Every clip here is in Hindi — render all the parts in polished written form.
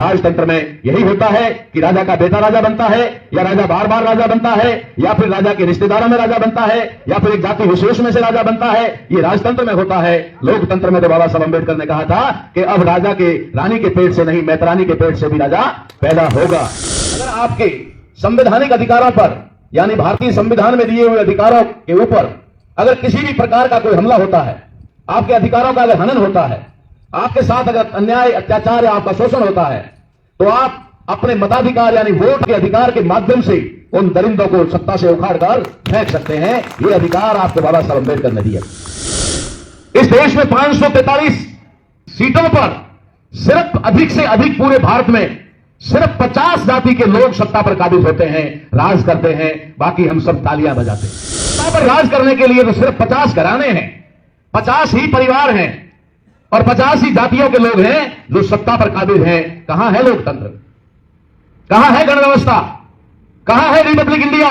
राजतंत्र में यही होता है कि राजा का बेटा राजा बनता है, या राजा बार बार राजा बनता है, या फिर राजा के रिश्तेदारों में राजा बनता है, या फिर एक जाति विशेष में से राजा बनता है। ये राजतंत्र में होता है। लोकतंत्र में तो बाबा साहब अम्बेडकर ने कहा था कि अब राजा के रानी के पेट से नहीं, मैतरानी के पेट से भी राजा पैदा होगा। अगर आपके संवैधानिक अधिकारों पर, यानी भारतीय संविधान में दिए हुए अधिकारों के ऊपर अगर किसी भी प्रकार का कोई हमला होता है, आपके अधिकारों का अगर हनन होता है, आपके साथ अगर अन्याय, अत्याचार या आपका शोषण होता है, तो आप अपने मताधिकार यानी वोट के अधिकार के माध्यम से उन दरिंदों को सत्ता से उखाड़कर फेंक सकते हैं। ये अधिकार आपको बाबा साहब अम्बेडकर ने दिया। इस देश में 543 सीटों पर सिर्फ अधिक से अधिक पूरे भारत में सिर्फ 50 जाति के लोग सत्ता पर काबिज होते हैं, राज करते हैं, बाकी हम सब तालियां बजाते हैं। सत्ता पर राज करने के लिए तो सिर्फ 50 घराने हैं, 50 ही परिवार हैं और 50 ही जातियों के लोग हैं जो सत्ता पर काबिज हैं। कहां है लोकतंत्र? कहां है गण व्यवस्था? कहां है रिपब्लिक इंडिया?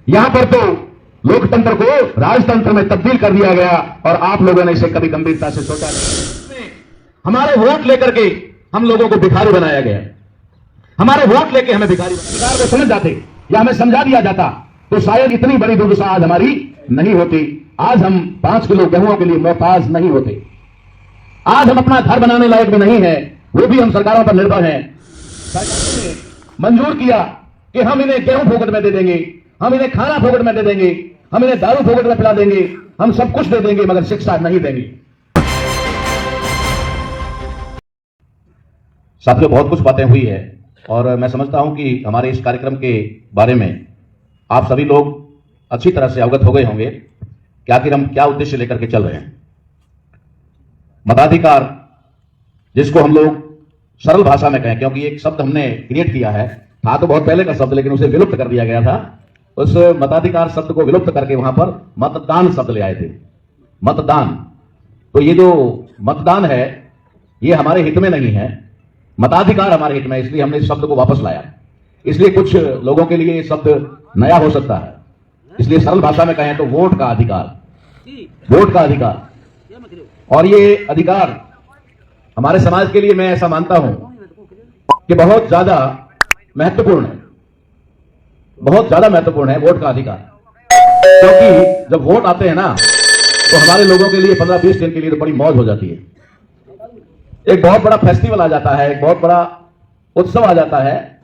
यहां पर तो लोकतंत्र को राजतंत्र में तब्दील कर दिया गया और आप लोगों ने इसे कभी गंभीरता से सोचा नहीं। हमारे वोट लेकर के हम लोगों को भिखारी बनाया गया। हमारे वोट लेके हमें भिखारी को समझ जाते या हमें समझा दिया जाता तो शायद इतनी बड़ी दुर्दशा आज हमारी नहीं होती। आज हम 5 किलो गेहूं के लिए मोहताज नहीं होते। आज हम अपना घर बनाने लायक भी नहीं है, वो भी हम सरकारों पर निर्भर हैं। सरकार ने मंजूर किया कि हम इन्हें गेहूं फोकट में दे देंगे, हम इन्हें खाना फोकट में दे देंगे, हम इन्हें दारू फोकट में पिला देंगे, हम सब कुछ दे देंगे मगर शिक्षा नहीं देंगे। साथियों, बहुत कुछ बातें हुई है और मैं समझता हूं कि हमारे इस कार्यक्रम के बारे में आप सभी लोग अच्छी तरह से अवगत हो गए होंगे कि आखिर हम क्या उद्देश्य लेकर के चल रहे हैं। मताधिकार, जिसको हम लोग सरल भाषा में कहें, क्योंकि एक शब्द हमने क्रिएट किया है, था तो बहुत पहले का शब्द लेकिन उसे विलुप्त कर दिया गया था। उस मताधिकार शब्द को विलुप्त करके वहां पर मतदान शब्द ले आए थे। मतदान, तो ये जो मतदान है ये हमारे हित में नहीं है, मताधिकार हमारे हित में, इसलिए हमने इस शब्द को वापस लाया। इसलिए कुछ लोगों के लिए ये शब्द नया हो सकता है, इसलिए सरल भाषा में कहें तो वोट का अधिकार, वोट का अधिकार। और ये अधिकार हमारे समाज के लिए मैं ऐसा मानता हूं कि बहुत ज्यादा महत्वपूर्ण है, बहुत ज्यादा महत्वपूर्ण है वोट का अधिकार। क्योंकि जब वोट आते हैं ना तो हमारे लोगों के लिए 15-20 दिन के लिए तो बड़ी मौज हो जाती है। एक बहुत बड़ा फेस्टिवल आ जाता है, एक बहुत बड़ा उत्सव आ जाता है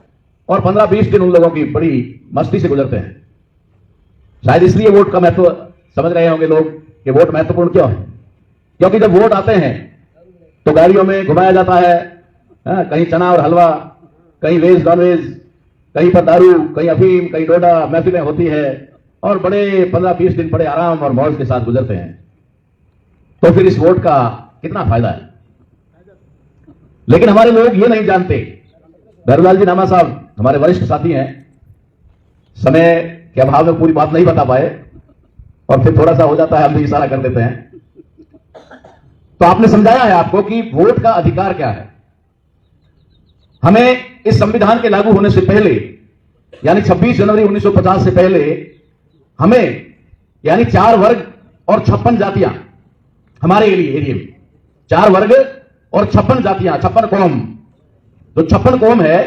और 15-20 दिन उन लोगों की बड़ी मस्ती से गुजरते हैं। शायद इसलिए वोट का महत्व समझ रहे होंगे लोग कि वोट महत्वपूर्ण क्यों है। क्योंकि जब वोट आते हैं तो गाड़ियों में घुमाया जाता है, कहीं चना और हलवा, कहीं वेज नॉन वेज, कहीं पर दारू, कहीं अफीम, कहीं डोडा, महफिलें होती है और बड़े 15-20 दिन बड़े आराम और मौज के साथ गुजरते हैं। तो फिर इस वोट का कितना फायदा है। लेकिन हमारे लोग ये नहीं जानते। भैरवलाल जी नामा साहब हमारे वरिष्ठ साथी हैं, समय के अभाव में पूरी बात नहीं बता पाए और फिर थोड़ा सा हो जाता है, हम भी इशारा कर देते हैं। तो आपने समझाया है आपको कि वोट का अधिकार क्या है। हमें इस संविधान के लागू होने से पहले यानी 26 जनवरी 1950 से पहले हमें यानी 4 वर्ग और 56 जातियां हमारे एरिया में 4 वर्ग और 56 जातियां, 56 कौम, जो 56 कौम है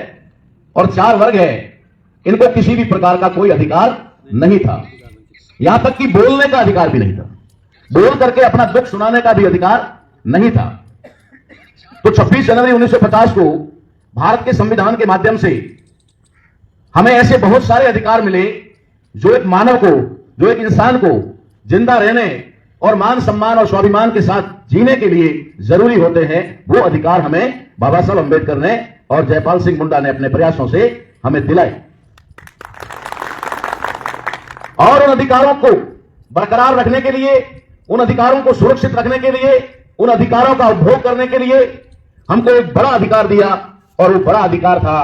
और 4 वर्ग है, इनको किसी भी प्रकार का कोई अधिकार नहीं था। यहां तक कि बोलने का अधिकार भी नहीं था, बोल करके अपना दुख सुनाने का भी अधिकार नहीं था। तो 26 जनवरी 1950 को भारत के संविधान के माध्यम से हमें ऐसे बहुत सारे अधिकार मिले जो एक मानव को, जो एक इंसान को जिंदा रहने और मान सम्मान और स्वाभिमान के साथ जीने के लिए जरूरी होते हैं। वो अधिकार हमें बाबा साहब अम्बेडकर ने और जयपाल सिंह मुंडा ने अपने प्रयासों से हमें दिलाए। और उन अधिकारों को बरकरार रखने के लिए, उन अधिकारों को सुरक्षित रखने के लिए, उन अधिकारों का उपभोग करने के लिए हमको एक बड़ा अधिकार दिया और वो बड़ा अधिकार था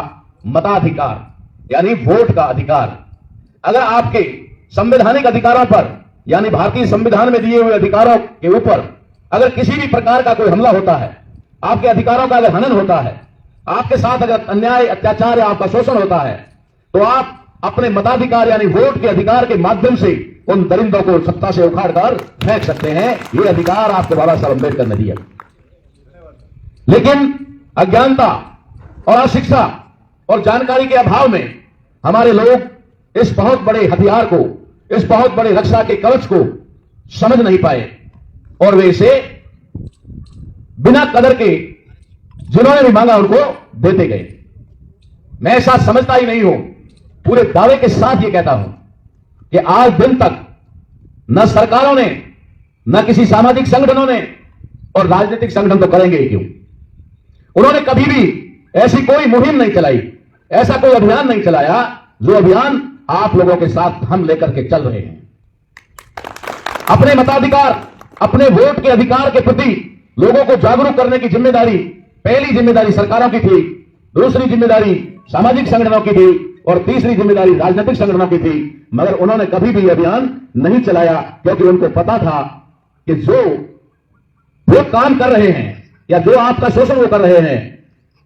मताधिकार यानी वोट का अधिकार। अगर आपके संवैधानिक अधिकारों पर यानी भारतीय संविधान में दिए हुए अधिकारों के ऊपर अगर किसी भी प्रकार का कोई हमला होता है, आपके अधिकारों का अगर हनन होता है, आपके साथ अगर अन्याय, अत्याचार या आपका शोषण होता है, तो आप अपने मताधिकार यानी वोट के अधिकार के माध्यम से उन दरिंदों को सत्ता से उखाड़कर फेंक सकते हैं। ये अधिकार आपको बाबा साहब अम्बेडकर ने दिया। लेकिन अज्ञानता और अशिक्षा और जानकारी के अभाव में हमारे लोग इस बहुत बड़े हथियार को, इस बहुत बड़े रक्षा के कवच को समझ नहीं पाए और वे इसे बिना कदर के जिन्होंने भी मांगा उनको देते गए। मैं ऐसा समझता ही नहीं हूं, पूरे दावे के साथ यह कहता हूं कि आज दिन तक न सरकारों ने, न किसी सामाजिक संगठनों ने, और राजनीतिक संगठन तो करेंगे ही क्यों, उन्होंने कभी भी ऐसी कोई मुहिम नहीं चलाई, ऐसा कोई अभियान नहीं चलाया जो अभियान आप लोगों के साथ हम लेकर के चल रहे हैं। अपने मताधिकार, अपने वोट के अधिकार के प्रति लोगों को जागरूक करने की जिम्मेदारी, पहली जिम्मेदारी सरकारों की थी, दूसरी जिम्मेदारी सामाजिक संगठनों की थी और तीसरी जिम्मेदारी राजनीतिक संगठनों की थी। मगर उन्होंने कभी भी अभियान नहीं चलाया क्योंकि उनको पता था कि जो वो काम कर रहे हैं या जो आपका शोषण वो कर रहे हैं,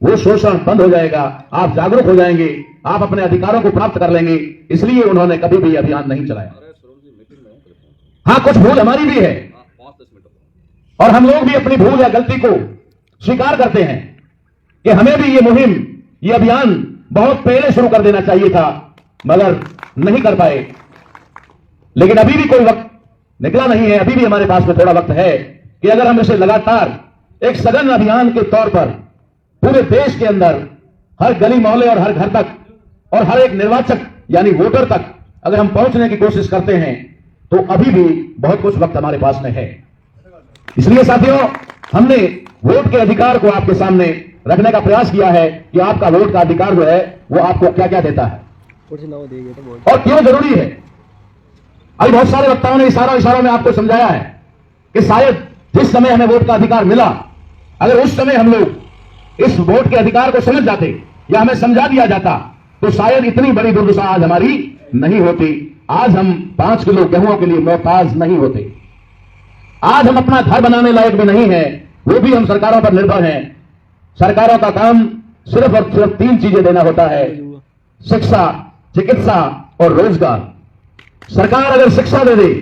वो शोषण बंद हो जाएगा, आप जागरूक हो जाएंगे, आप अपने अधिकारों को प्राप्त कर लेंगे। इसलिए उन्होंने कभी भी अभियान नहीं चलाया। हां, कुछ भूल हमारी भी है और हम लोग भी अपनी भूल या गलती को स्वीकार करते हैं कि हमें भी ये मुहिम, ये अभियान बहुत पहले शुरू कर देना चाहिए था, मगर नहीं कर पाए। लेकिन अभी भी कोई वक्त निकला नहीं है, अभी भी हमारे पास में थोड़ा वक्त है कि अगर हम इसे लगातार एक सघन अभियान के तौर पर पूरे देश के अंदर हर गली मोहल्ले और हर घर तक और हर एक निर्वाचक यानी वोटर तक अगर हम पहुंचने की कोशिश करते हैं तो अभी भी बहुत कुछ वक्त हमारे पास में है। इसलिए साथियों, हमने वोट के अधिकार को आपके सामने रखने का प्रयास किया है कि आपका वोट का अधिकार जो है वो आपको क्या क्या देता है और क्यों जरूरी है। अभी बहुत सारे वक्ताओं ने इशारों में आपको समझाया है कि शायद जिस समय हमें वोट का अधिकार मिला, अगर उस समय हम लोग इस वोट के अधिकार को समझ जाते या हमें समझा दिया जाता तो शायद इतनी बड़ी दुर्दशा आज हमारी नहीं होती। आज हम 5 किलो गेहूं के लिए मोहताज नहीं होते। आज हम अपना घर बनाने लायक भी नहीं है, वो भी हम सरकारों पर निर्भर हैं। सरकारों का काम सिर्फ और सिर्फ 3 चीजें देना होता है: शिक्षा, चिकित्सा और रोजगार। सरकार अगर शिक्षा दे दे,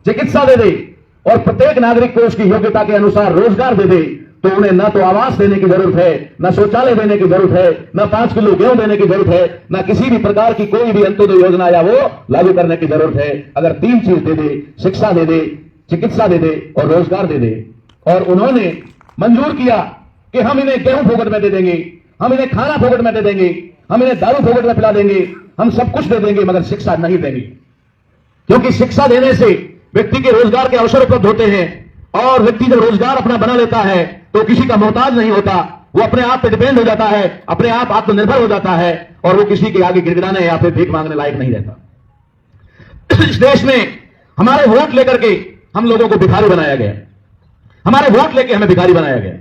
चिकित्सा दे दे और प्रत्येक नागरिक को उसकी योग्यता के अनुसार रोजगार दे दे तो उन्हें न तो आवास देने की जरूरत है, न शौचालय देने की जरूरत है, न 5 किलो गेहूं देने की जरूरत है, न किसी भी प्रकार की कोई भी अंत्योदय योजना या वो लागू करने की जरूरत है। अगर 3 चीज दे दे, शिक्षा दे दे, चिकित्सा दे दे और रोजगार दे दे, और उन्होंने मंजूर किया कि हम इन्हें गेहूं फोकट में दे देंगे, हम इन्हें खाना फोकट में दे देंगे, हम इन्हें दारू फोकट में पिला देंगे, हम सब कुछ दे देंगे मगर शिक्षा नहीं देंगे। क्योंकि शिक्षा देने से व्यक्ति के रोजगार के अवसर उपलब्ध होते हैं और व्यक्ति जब रोजगार अपना बना लेता है तो किसी का मोहताज नहीं होता, वो अपने आप पे डिपेंड हो जाता है, अपने आप आत्मनिर्भर हो जाता है और वो किसी के आगे गिड़गिड़ाने या फिर भीख मांगने लायक नहीं रहता। इस देश में हमारे वोट लेकर के हम लोगों को भिखारी बनाया गया, हमारे वोट लेके हमें भिखारी बनाया गया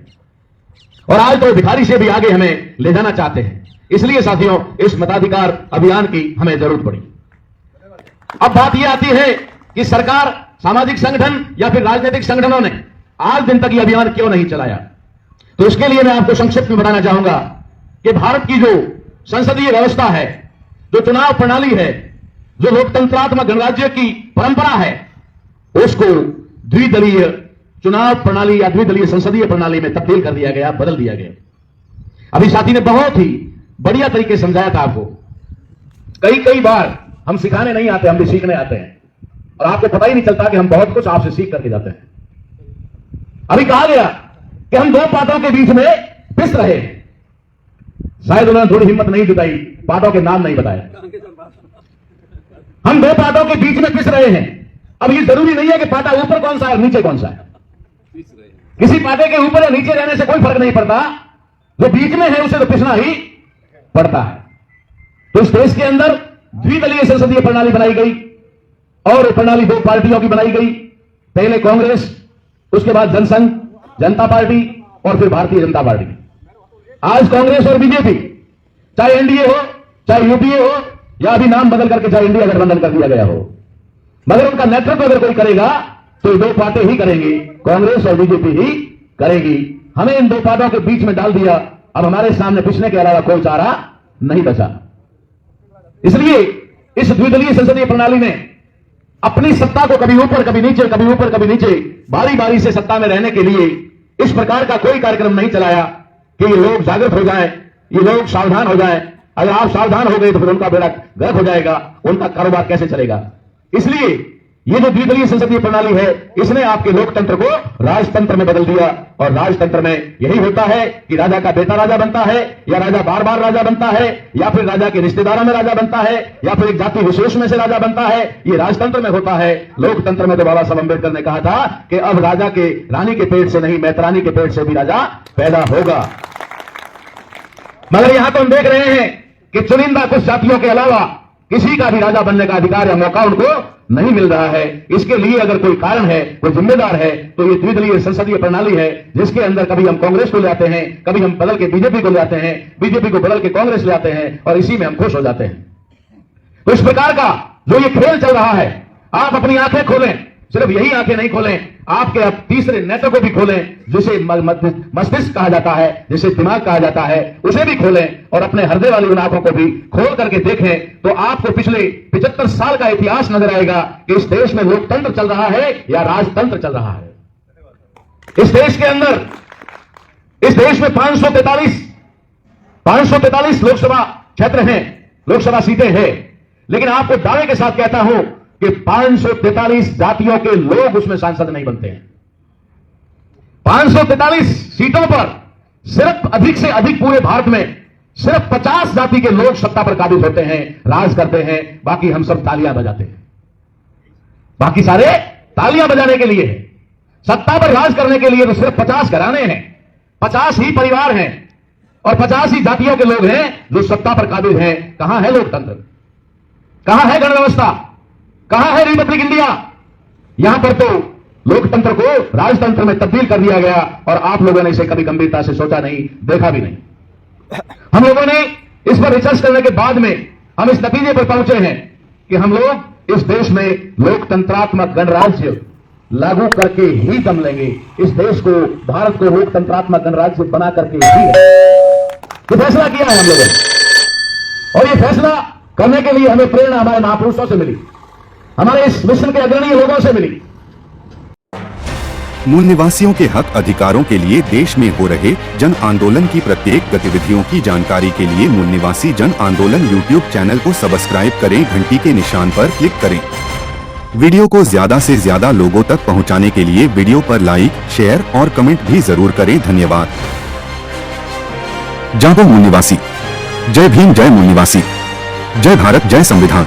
और आज तो भिखारी से भी आगे हमें ले जाना चाहते हैं। इसलिए साथियों, इस मताधिकार अभियान की हमें जरूरत पड़ी। अब बात यह आती है कि सरकार, सामाजिक संगठन या फिर राजनीतिक संगठनों ने आज दिन तक यह अभियान क्यों नहीं चलाया। तो इसके लिए मैं आपको संक्षिप्त में बताना चाहूंगा कि भारत की जो संसदीय व्यवस्था है, जो चुनाव प्रणाली है, जो लोकतंत्रात्मक गणराज्य की परंपरा है, उसको द्विदलीय चुनाव प्रणाली या द्विदलीय संसदीय प्रणाली में तब्दील कर दिया गया, बदल दिया गया। अभी साथी ने बहुत ही बढ़िया तरीके से समझाया था आपको। कई बार हम सिखाने नहीं आते, हम भी सीखने आते हैं और आपको पता ही नहीं चलता कि हम बहुत कुछ आपसे सीख करके जाते हैं। अभी कहा गया कि हम 2 पाटों के बीच में पिस रहे हैं। शायद उन्होंने थोड़ी हिम्मत नहीं जुटाई, पाटों के नाम नहीं बताया। हम 2 पाटों के बीच में पिस रहे हैं। अब ये जरूरी नहीं है कि पाटा ऊपर कौन सा है और नीचे कौन सा है। किसी पाटे के ऊपर या नीचे रहने से कोई फर्क नहीं पड़ता, जो बीच में है उसे तो पिसना ही पड़ता है। तो इस देश के अंदर द्विदलीय संसदीय प्रणाली बनाई गई और प्रणाली 2 पार्टियों की बनाई गई। पहले कांग्रेस, उसके बाद जनसंघ, जनता पार्टी और फिर भारतीय जनता पार्टी। आज कांग्रेस और बीजेपी, चाहे एनडीए हो, चाहे यूपीए हो या अभी नाम बदल करके चाहे इंडिया गठबंधन कर दिया गया हो, मगर उनका नेतृत्व अगर कोई करेगा तो 2 पार्टी ही करेंगी, कांग्रेस और बीजेपी ही करेगी। हमें इन 2 पार्टियों के बीच में डाल दिया। अब हमारे सामने पिछने के अलावा कोई चारा नहीं बचा। इसलिए इस द्विदलीय संसदीय प्रणाली में अपनी सत्ता को कभी ऊपर कभी नीचे, कभी ऊपर कभी नीचे, बारी बारी से सत्ता में रहने के लिए इस प्रकार का कोई कार्यक्रम नहीं चलाया कि ये लोग जागृत हो जाएं ये लोग सावधान हो जाएं। अगर आप सावधान हो गए तो फिर उनका बेड़ा गर्क हो जाएगा, उनका कारोबार कैसे चलेगा। इसलिए ये जो द्विदलीय संसदीय प्रणाली है, इसने आपके लोकतंत्र को राजतंत्र में बदल दिया। और राजतंत्र में यही होता है कि राजा का बेटा राजा बनता है, या राजा बार बार राजा बनता है, या फिर राजा के रिश्तेदारों में राजा बनता है, या फिर एक जाति विशेष में से राजा बनता है। ये राजतंत्र में होता है। लोकतंत्र में तो बाबा साहब अम्बेडकर ने कहा था कि अब राजा के रानी के पेट से नहीं, मैतरानी के पेट से भी राजा पैदा होगा। मगर यहां तो हम देख रहे हैं कि चुनिंदा कुछ जातियों के अलावा किसी का भी राजा बनने का अधिकार या मौका उनको नहीं मिल रहा है। इसके लिए अगर कोई कारण है, कोई जिम्मेदार है, तो ये द्विदलीय संसदीय प्रणाली है, जिसके अंदर कभी हम कांग्रेस को ले आते हैं, कभी हम बदल के बीजेपी को ले आते हैं, बीजेपी को बदल के कांग्रेस ले आते हैं, और इसी में हम खुश हो जाते हैं। तो इस प्रकार का जो ये खेल चल रहा है, आप अपनी आंखें खोलें, सिर्फ यही आंखें नहीं खोलें, आपके अब तीसरे नेत्र को भी खोलें, जिसे मस्तिष्क कहा जाता है, जिसे दिमाग कहा जाता है, उसे भी खोलें, और अपने हृदय वाली उन आंखों को भी खोल करके देखें, तो आपको पिछले 75 साल का इतिहास नजर आएगा कि इस देश में लोकतंत्र चल रहा है या राजतंत्र चल रहा है। इस देश के अंदर, इस देश में 543 लोकसभा क्षेत्र हैं, लोकसभा सीटें हैं, लेकिन आपको दावे के साथ कहता हूं कि 543 जातियों के लोग उसमें सांसद नहीं बनते हैं। 543 सीटों पर सिर्फ अधिक से अधिक पूरे भारत में सिर्फ 50 जाति के लोग सत्ता पर काबिज होते हैं, राज करते हैं, बाकी हम सब तालियां बजाते हैं। बाकी सारे तालियां बजाने के लिए हैं। सत्ता पर राज करने के लिए तो सिर्फ 50 घराने हैं, 50 ही परिवार हैं, और 50 ही जातियों के लोग हैं जो सत्ता पर काबिज हैं। कहां है लोकतंत्र, कहां है गण व्यवस्था, कहां है रिपब्लिक इंडिया। यहां पर तो लोकतंत्र को राजतंत्र में तब्दील कर दिया गया, और आप लोगों ने इसे कभी गंभीरता से सोचा नहीं, देखा भी नहीं। हम लोगों ने इस पर रिसर्च करने के बाद में हम इस नतीजे पर पहुंचे हैं कि हम लोग इस देश में लोकतंत्रात्मक गणराज्य लागू करके ही दम लेंगे। इस देश को, भारत को लोकतंत्रात्मक गणराज्य बना करके ही ये फैसला किया है हम लोगों ने, और ये फैसला करने के लिए हमें प्रेरणा हमारे महापुरुषों से मिली, हमारे इस मिशन के अग्रणी लोगों से मिली। मूल निवासियों के हक अधिकारों के लिए देश में हो रहे जन आंदोलन की प्रत्येक गतिविधियों की जानकारी के लिए मूल निवासी जन आंदोलन YouTube चैनल को सब्सक्राइब करें, घंटी के निशान पर क्लिक करें। वीडियो को ज्यादा से ज्यादा लोगों तक पहुंचाने के लिए वीडियो पर लाइक, शेयर और कमेंट भी जरूर करें। धन्यवाद। जागो मूल निवासी। जय भीम, जय मूल निवासी, जय भारत, जय संविधान।